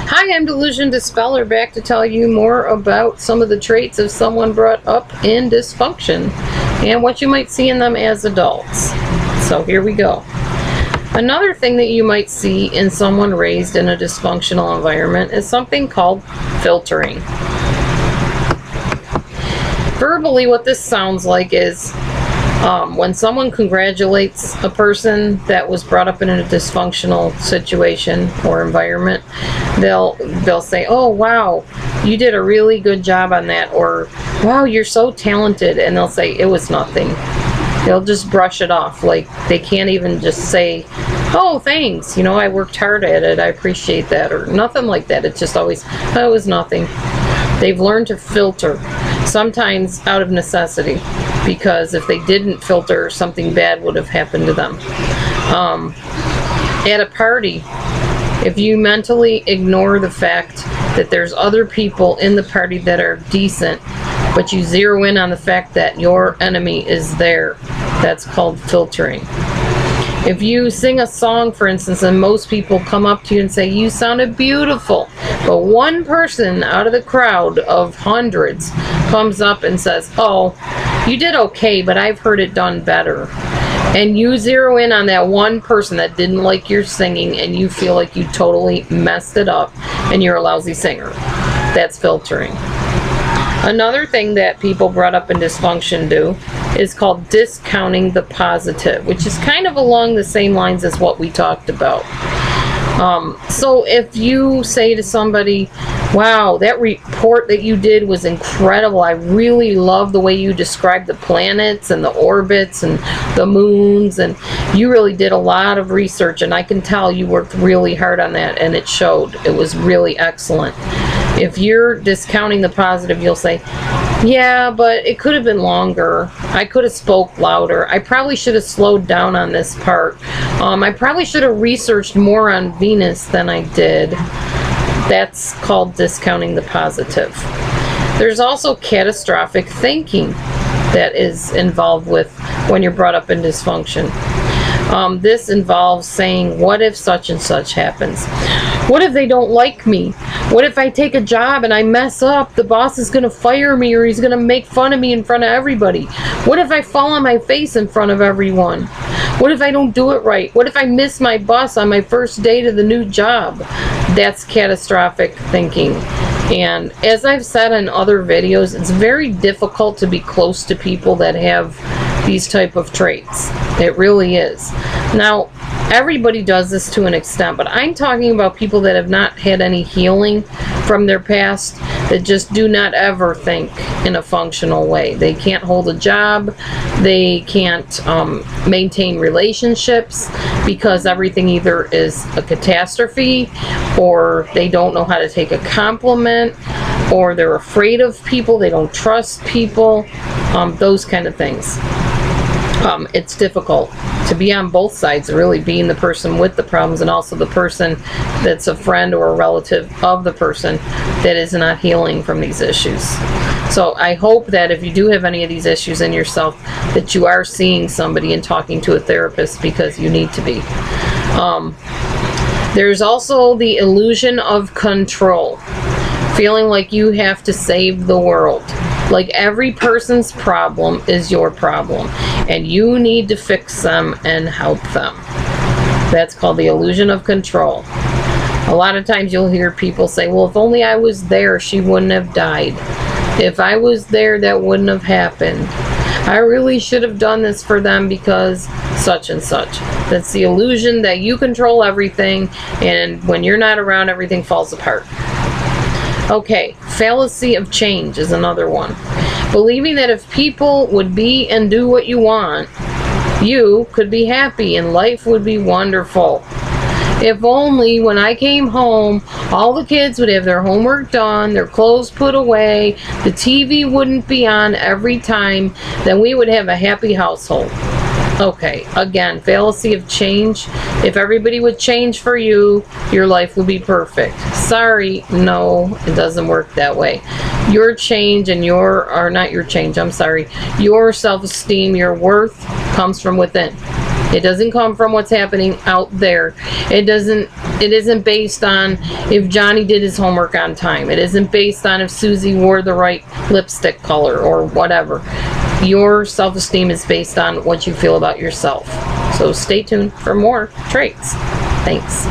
Hi, I'm DelusionDispeller, back to tell you more about some of the traits of someone brought up in dysfunction and what you might see in them as adults. So here we go. Another thing that you might see in someone raised in a dysfunctional environment is something called filtering. Verbally, what this sounds like is when someone congratulates a person that was brought up in a dysfunctional situation or environment, they'll say, "Oh wow, you did a really good job on that," or "Wow, you're so talented," and they'll say it was nothing. They'll just brush it off, like they can't even just say, "Oh, thanks, you know, I worked hard at it, I appreciate that," or nothing like that. It's just always, "Oh, it was nothing." They've learned to filter, sometimes out of necessity, because if they didn't filter, something bad would have happened to them. At a party, if you mentally ignore the fact that there's other people in the party that are decent, but you zero in on the fact that your enemy is there, that's called filtering. If you sing a song, for instance, and most people come up to you and say, "You sounded beautiful," but one person out of the crowd of hundreds comes up and says, "Oh, you did okay, but I've heard it done better," and you zero in on that one person that didn't like your singing and you feel like you totally messed it up and you're a lousy singer, that's filtering. Another thing that people brought up in dysfunction do is called discounting the positive, which is kind of along the same lines as what we talked about. So if you say to somebody, "Wow, that report that you did was incredible. I really love the way you described the planets and the orbits and the moons, and you really did a lot of research, and I can tell you worked really hard on that, and it showed. It was really excellent." If you're discounting the positive, you'll say, "Yeah, but it could have been longer. I could have spoke louder. I probably should have slowed down on this part. I probably should have researched more on Venus than I did." That's called discounting the positive. There's also catastrophic thinking that is involved with when you're brought up in dysfunction. This involves saying, "What if such and such happens? What if they don't like me? What if I take a job and I mess up? The boss is going to fire me, or he's going to make fun of me in front of everybody. What if I fall on my face in front of everyone? What if I don't do it right? What if I miss my bus on my first day to the new job?" That's catastrophic thinking. And as I've said in other videos, it's very difficult to be close to people that have these type of traits. It really is. Now, everybody does this to an extent, but I'm talking about people that have not had any healing from their past, that just do not ever think in a functional way. They can't hold a job, they can't maintain relationships because everything either is a catastrophe, or they don't know how to take a compliment, or they're afraid of people, they don't trust people, those kind of things. It's difficult to be on both sides, really, being the person with the problems and also the person that's a friend or a relative of the person that is not healing from these issues. So I hope that if you do have any of these issues in yourself, that you are seeing somebody and talking to a therapist, because you need to be. There's also the illusion of control, feeling like you have to save the world. Like every person's problem is your problem, and you need to fix them and help them. That's called the illusion of control. A lot of times you'll hear people say, "Well, if only I was there, she wouldn't have died. If I was there, that wouldn't have happened. I really should have done this for them because such and such." That's the illusion that you control everything, and when you're not around, everything falls apart. Okay, fallacy of change is another one. Believing that if people would be and do what you want, you could be happy and life would be wonderful. If only when I came home, all the kids would have their homework done, their clothes put away, the TV wouldn't be on every time, then we would have a happy household. Okay, again, fallacy of change. If everybody would change for you, your life would be perfect. Sorry, no, it doesn't work that way. Your change and your self-esteem, your worth comes from within. It doesn't come from what's happening out there. It isn't based on if Johnny did his homework on time. It isn't based on if Susie wore the right lipstick color or whatever. Your self-esteem is based on what you feel about yourself. So stay tuned for more traits. Thanks.